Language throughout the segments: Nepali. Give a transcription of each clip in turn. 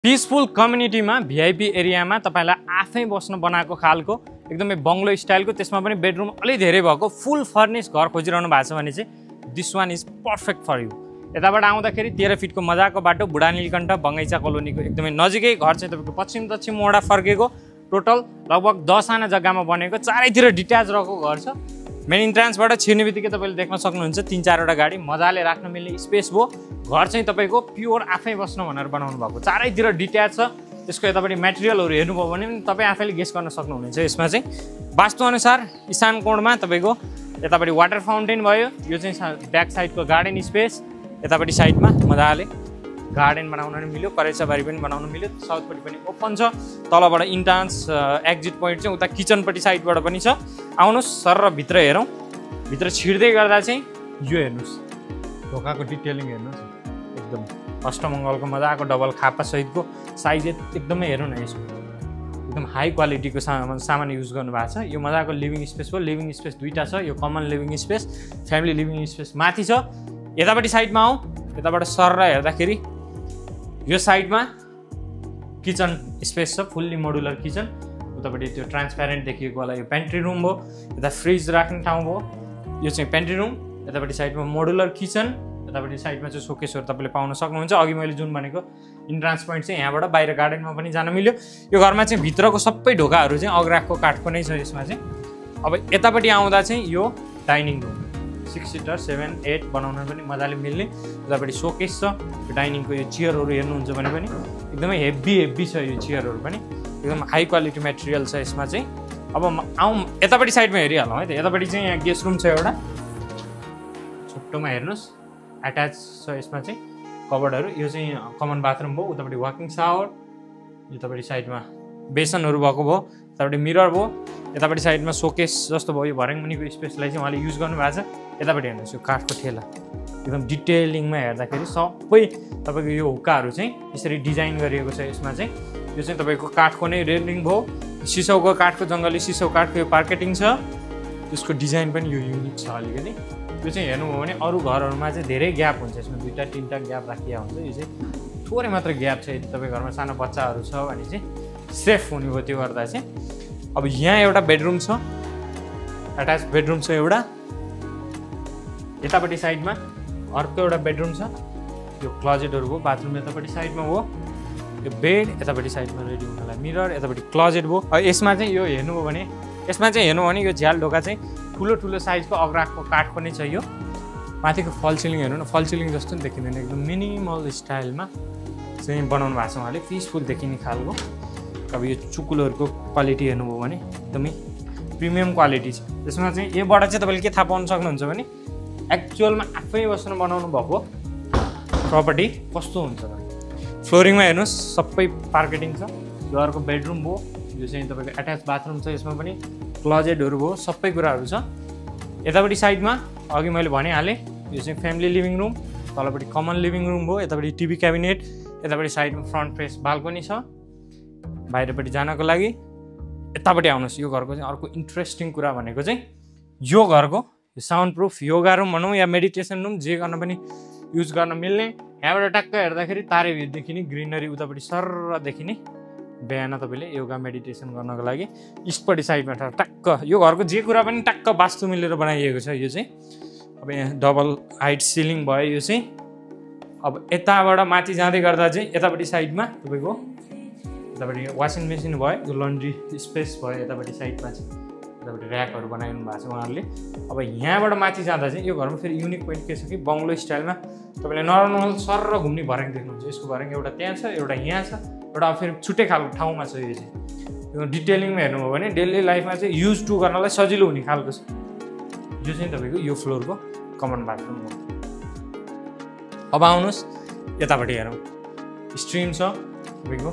पीसफुल कम्युनिटीमा भिआइपी एरियामा तपाईलाई आफै बस्न बनाएको खालको एकदमै बङ्गलो स्टाइलको त्यसमा पनि बेडरुम अलि धेरै भएको फुल फर्निश घर खोजिरहनु भएको छ भने चाहिँ this one is perfect for you. यताबाट आउँदाखेरि 13 फिटको मजाको बाटो बुढा नीलकण्ठ बगैँचा कोलोनीको एकदमै नजिकै घर चाहिँ तपाईँको पश्चिम दक्षिण मोडा फर्केको टोटल लगभग 10 आना जग्गामा बनेको चारैतिर डिट्याच रहेको घर छ। मेन इन्ट्रान्सबाट छिर्ने बित्तिकै तपाईँले देख्न सक्नुहुन्छ 3-4 वटा गाडी मजाले राख्न मिल्ने स्पेस भयो। घर चाहिँ तपाईँको प्योर आफै बस्न भनेर बनाउनु भएको चारैतिर डिट्याच छ। त्यसको यतापट्टि मेटेरियलहरू हेर्नुभयो भने पनि तपाईँ आफैले गेस गर्न सक्नुहुनेछ। यसमा चाहिँ वास्तुअनुसार ईशान कोणमा तपाईँको यतापट्टि वाटर फाउन्टेन भयो, यो चाहिँ ब्याक साइडको गार्डन स्पेस, यतापट्टि साइडमा मजाले गार्डन बनाउन पनि मिल्यो, करेसाबारी पनि बनाउन मिल्यो, साउथपट्टि पनि ओपन छ। तलबाट इन्ट्रान्स एक्जिट पोइन्ट चाहिँ उता किचनपट्टि साइडबाट पनि छ। आउनुहोस् सर र भित्र हेरौँ। भित्र छिर्दै गर्दा चाहिँ यो हेर्नुहोस्, ढोकाको डिटेलिङ हेर्नुहोस्, एकदम अष्टमङ्गलको मजाको डबल खापा सहितको साइज एकदमै हेरौँ न। यसको एकदम हाई क्वालिटीको सामान युज गर्नुभएको छ। यो मजाको लिभिङ स्पेस हो। लिभिङ स्पेस दुईवटा छ, यो common living space, family living space माथि छ। यतापट्टि साइडमा आउँ, यताबाट सर र हेर्दाखेरि यो साइडमा किचन स्पेस छ, फुल्ली मोडुलर किचन। उतापट्टि त्यो ट्रान्सप्यारेन्ट देखिएको होला यो पेन्ट्री रुम भयो, यता फ्रिज राख्ने ठाउँ भयो, यो चाहिँ पेन्ट्री रुम। यतापट्टि साइडमा मोडुलर किचन, यतापट्टि साइडमा चाहिँ सोकेसहरू तपाईँले पाउन सक्नुहुन्छ। अघि मैले जुन भनेको इन्ट्रान्स पोइन्ट चाहिँ यहाँबाट बाहिर गार्डनमा पनि जान मिल्यो। यो घरमा चाहिँ भित्रको सबै ढोकाहरू चाहिँ अग्राको काठको नै छ यसमा चाहिँ। अब यतापट्टि आउँदा चाहिँ यो डाइनिङ रुम 6 सिटर 7, 8 बनाउन पनि मजाले मिल्ने। यतापट्टि सोकेस छ। यो डाइनिङको यो चेयरहरू हेर्नुहुन्छ भने पनि एकदमै हेभी छ। यो चेयरहरू पनि एकदम हाई क्वालिटी मेटेरियल छ यसमा चाहिँ। अब आउँ यतापट्टि साइडमा हेरिहालौँ है त। यतापट्टि चाहिँ यहाँ गेस्ट रुम छ एउटा छोटोमा, हेर्नुहोस् एट्याच छ यसमा चाहिँ कबर्डहरू। यो चाहिँ कमन बाथरुम भयो। उतापट्टि वाकिङ सावर, यतापट्टि साइडमा बेसनहरू भएको भयो, यतापट्टि मिरर भयो, यतापट्टि साइडमा सोकेस जस्तो भयो। यो भर्याङमुनिको स्पेसलाई चाहिँ उहाँले युज गर्नुभएको छ। यतापट्टि हेर्नुहोस् यो काठको ठेला एकदम डिटेलिङमा हेर्दाखेरि सबै तपाईँको यो हुक्काहरू चाहिँ यसरी डिजाइन गरिएको छ यसमा चाहिँ। यो चाहिँ तपाईँको काठको नै रेलिङ भयो, सिसौको काठको जङ्गली सिसौ काठको यो पार्केटिङ छ। त्यसको डिजाइन पनि यो युनिक छ अलिकति। यो चाहिँ हेर्नुभयो भने अरू घरहरूमा चाहिँ धेरै ग्याप हुन्छ, यसमा 2-3टा ग्याप राखिया हुन्छ। यो चाहिँ थोरै मात्र ग्याप छ। यदि तपाईँ घरमा सानो बच्चाहरू छ भने चाहिँ सेफ हुने भयो त्यो गर्दा चाहिँ। अब यहाँ एउटा बेडरुम छ, एट्याच बेडरुम छ एउटा। यतापट्टि साइडमा अर्को एउटा बेडरुम छ। यो क्लोजेटहरू भयो, बाथरुम यतापट्टि साइडमा हो, यो बेड यतापट्टि साइडमा रेडी हुनलाई मिरर, यतापट्टि क्लोजेट भयो। यसमा चाहिँ यो हेर्नुभयो भने यो झ्याल ढोका चाहिँ ठुलो साइजको अग्राको काठको नै छ। यो माथिको फल सिलिङ हेर्नु न, फल सिलिङ जस्तो नि देखिँदैन, एकदम मिनिमल स्टाइलमा चाहिँ बनाउनु भएको छ उहाँले, पिसफुल देखिने खालको। अब यो चुकुलोहरूको क्वालिटी हेर्नुभयो भने एकदमै प्रिमियम क्वालिटी छ। त्यसमा चाहिँ योबाट चाहिँ तपाईँले के थाहा पाउन सक्नुहुन्छ भने एक्चुअलमा आफै बस्न बनाउनु भएको प्रपर्टी कस्तो हुन्छ। फ्लोरिङमा हेर्नुहोस् सबै पार्केटिङ छ। यो अर्को बेडरुम भयो, यो चाहिँ तपाईँको एट्याच बाथरुम छ, यसमा पनि क्लोजेटहरू भयो, सबै कुराहरू छ। यतापट्टि साइडमा अघि मैले भनिहालेँ यो चाहिँ फ्यामिली लिभिङ रुम, तलपट्टि कमन लिभिङ रुम भयो, यतापट्टि टिभी क्याबिनेट, यतापट्टि साइडमा फ्रन्ट फेस बाल्कनी छ बाहिरपट्टि जानको लागि। यतापट्टि आउनुहोस्, यो घरको चाहिँ अर्को इन्ट्रेस्टिङ कुरा भनेको चाहिँ यो घरको यो साउन्ड प्रुफ योगा रुम भनौँ या मेडिटेसन रुम जे गर्न पनि युज गर्न मिल्ने। यहाँबाट टक्क हेर्दाखेरि तारे भ्यू देखिने, ग्रिनरी उतापट्टि सर देखिने। बिहान तपाईँले योगा मेडिटेसन गर्नको लागि इस्टपट्टि साइडमा टक्क यो घरको जे कुरा पनि टक्क वास्तु मिलेर बनाइएको छ। यो चाहिँ अब यहाँ डबल हाइट सिलिङ भयो यो चाहिँ। अब यताबाट माथि जाँदै गर्दा चाहिँ यतापट्टि साइडमा तपाईँको यतापट्टि वासिङ मेसिन भयो, यो लन्ड्री स्पेस भयो, यतापट्टि साइडमा चाहिँ यतापट्टि ऱ्याकहरू बनाइदिनु भएको छ उहाँहरूले। अब यहाँबाट माथि जाँदा चाहिँ यो घरमा फेरि युनिक पोइन्ट के छ कि बङ्गलो स्टाइलमा तपाईँले नर्मल सर र घुम्ने भर्याङ देख्नुहुन्छ। यसको भर्याङ एउटा त्यहाँ छ, एउटा यहाँ छ, एउटा फेरि छुट्टै खालको ठाउँमा छ। यो चाहिँ यो डिटेलिङमा हेर्नुभयो भने डेली लाइफमा चाहिँ युज टु गर्नलाई सजिलो हुने खालको छ। यो चाहिँ तपाईँको यो फ्लोरको कमन बाथरुम हो। अब आउनुहोस् यतापट्टि हेरौँ, स्ट्रिम छ तपाईँको,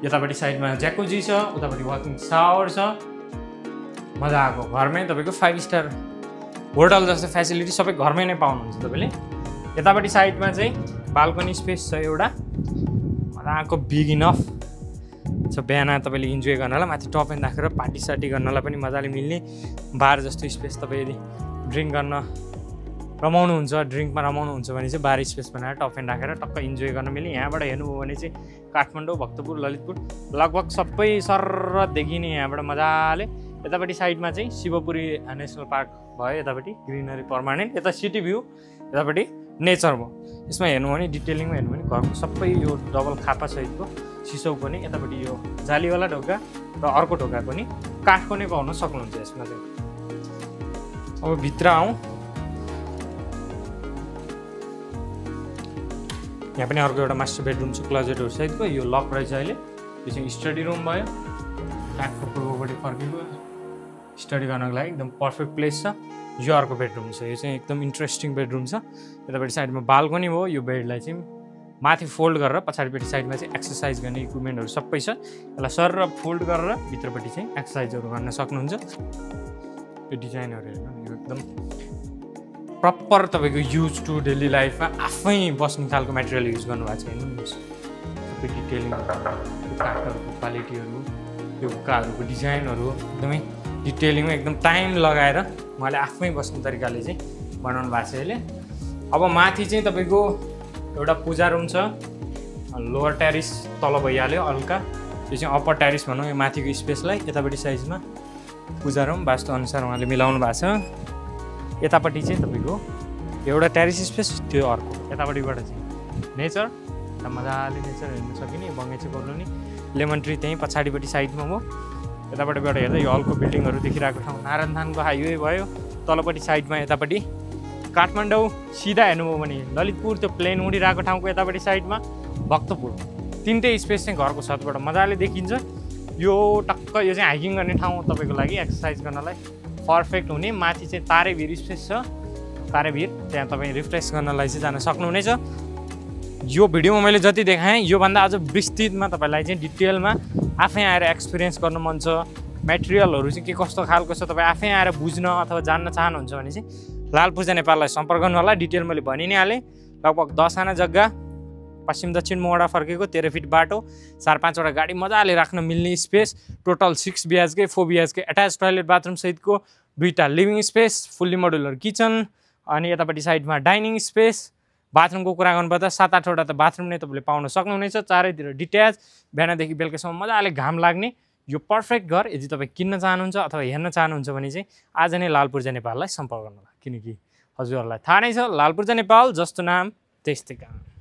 यतापट्टि साइडमा ज्याकुजी छ, उतापट्टि वाकिङ सावर छ। मजाको घरमै तपाईँको 5 स्टार होटल जस्तो फेसिलिटी सबै घरमै नै पाउनुहुन्छ तपाईँले। यतापट्टि साइडमा चाहिँ बाल्कनी स्पेस छ एउटा मजाको बिग इनफ छ। बिहान तपाईँले इन्जोय गर्नलाई माथि टप एन्ड राखेर पार्टी सार्टी गर्नलाई पनि मजाले मिल्ने बार जस्तो स्पेस। तपाईँ यदि ड्रिङ्क गर्न रमाउनुहुन्छ, ड्रिङ्कमा रमाउनुहुन्छ भने चाहिँ बार स्पेस बनाएर टप एन्ड राखेर टक्क इन्जोय गर्न मिल्ने। यहाँबाट हेर्नुभयो भने चाहिँ काठमाडौँ, भक्तपुर, ललितपुर लगभग सबै सर देखिने यहाँबाट मजाले। यतापट्टि साइडमा चाहिँ शिवपुरी नेसनल पार्क भयो, यतापट्टि ग्रिनरी पर्मानेन्ट, यता सिटी भ्यू, यतापट्टि नेचर भयो। यसमा हेर्नु भने डिटेलिङमा हेर्नु भने घरको सबै यो डबल खापा सहितको सिसौको नि, यतापट्टि यो जालीवाला ढोका र अर्को ढोका पनि काठको नै पाउन सक्नुहुन्छ यसमा चाहिँ। अब भित्र आउँ, यहाँ पनि अर्को एउटा मास्टर बेडरुम छ क्लोजेटहरू सहितको। यो लक रहेछ अहिले। यो चाहिँ स्टडी रुम भयो, काठको पूर्वपट्टि फर्केको स्टडी गर्नको लागि एकदम पर्फेक्ट प्लेस छ। यो अर्को बेडरुम छ, यो चाहिँ एकदम इन्ट्रेस्टिङ बेडरुम छ। यतापट्टि साइडमा बाल्कनी भयो। यो बेडलाई चाहिँ माथि फोल्ड गरेर पछाडिपट्टि साइडमा चाहिँ एक्सर्साइज गर्ने इक्विपमेन्टहरू सबै छ। यसलाई सर र फोल्ड गरेर भित्रपट्टि चाहिँ एक्सर्साइजहरू गर्न सक्नुहुन्छ। यो डिजाइनहरू हेर्नु, यो एकदम प्रपर तपाईँको युज टु डेली लाइफमा आफै बस्ने खालको मेटेरियल युज गर्नुभएको छ। हेर्नु सबै डिटेलिङ, काठहरूको क्वालिटीहरू, यो हुक्काहरूको डिजाइनहरू एकदमै डिटेलिङमा एकदम टाइम लगाएर उहाँले आफै बस्ने तरिकाले चाहिँ बनाउनु भएको छ यसले। अब माथि चाहिँ तपाईँको एउटा पूजा रुम छ, लोवर ट्यारिस तल भइहाल्यो हल्का, यो चाहिँ अप्पर ट्यारिस भनौँ यो माथिको स्पेसलाई। यतापट्टि साइजमा पूजा रुम वास्तुअनुसार उहाँले मिलाउनु भएको छ। यतापट्टि चाहिँ तपाईँको एउटा ट्यारिस स्पेस, त्यो अर्को। यतापट्टिबाट चाहिँ नेचर, मजाले नेचर हेर्न सकिने, बगैँचा कोलोनी, लेमन ट्री त्यहीँ पछाडिपट्टि साइडमा हो। यतापट्टिबाट हेर्दा यो हलको बिल्डिङहरू देखिरहेको ठाउँ नारायणथानको हाइवे भयो। तलपट्टि साइडमा यतापट्टि काठमाडौँ, सिधा हेर्नुभयो भने ललितपुर त्यो प्लेन उडिरहेको ठाउँको यतापट्टि साइडमा भक्तपुर। तिनटै स्पेस चाहिँ घरको छतबाट मजाले देखिन्छ। यो टक्क यो चाहिँ हाइकिङ गर्ने ठाउँ तपाईँको लागि, एक्सर्साइज गर्नलाई पर्फेक्ट हुने। माथि चाहिँ तारेभिर स्पेस छ, तारेभिर, त्यहाँ तपाईँ रिफ्रेस गर्नलाई चाहिँ जान सक्नुहुनेछ। यो भिडियोमा मैले जति देखाएँ योभन्दा अझ विस्तृतमा तपाईँलाई चाहिँ डिटेलमा आफै आएर एक्सपिरियन्स गर्नु मन छ, मेटेरियलहरू चाहिँ के कस्तो खालको छ तपाईँ आफै आएर बुझ्न अथवा जान्न चाहनुहुन्छ भने चाहिँ लाल पूजा नेपाललाई सम्पर्क गर्नु होला। डिटेल मैले भनि नै हालेँ। लगभग 10 आना जग्गा, पश्चिम दक्षिण मोडा फर्केको, 13 फिट बाटो, 4-5वटा गाडी मजाले राख्न मिल्ने space, total 6 BHK 4 BHK attach toilet bathroom सहितको 2टा living space, fully modular kitchen, अनि यतापट्टि साइडमा डाइनिङ स्पेस। बाथरुमको कुरा गर्नुपर्दा 7-8वटा त बाथरुम नै तपाईँले पाउन सक्नुहुनेछ, चारैतिर डिट्याच, बिहानदेखि बेलुकासम्म मजाले घाम लाग्ने। यो पर्फेक्ट घर यदि तपाईँ किन्न चाहनुहुन्छ अथवा हेर्न चाहनुहुन्छ भने चाहिँ आज नै लाल पूजा नेपाललाई सम्पर्क गर्नुहोला, किनकि हजुरहरूलाई थाहा नै छ लाल पूजा नेपाल जस्तो नाम त्यस्तै काम।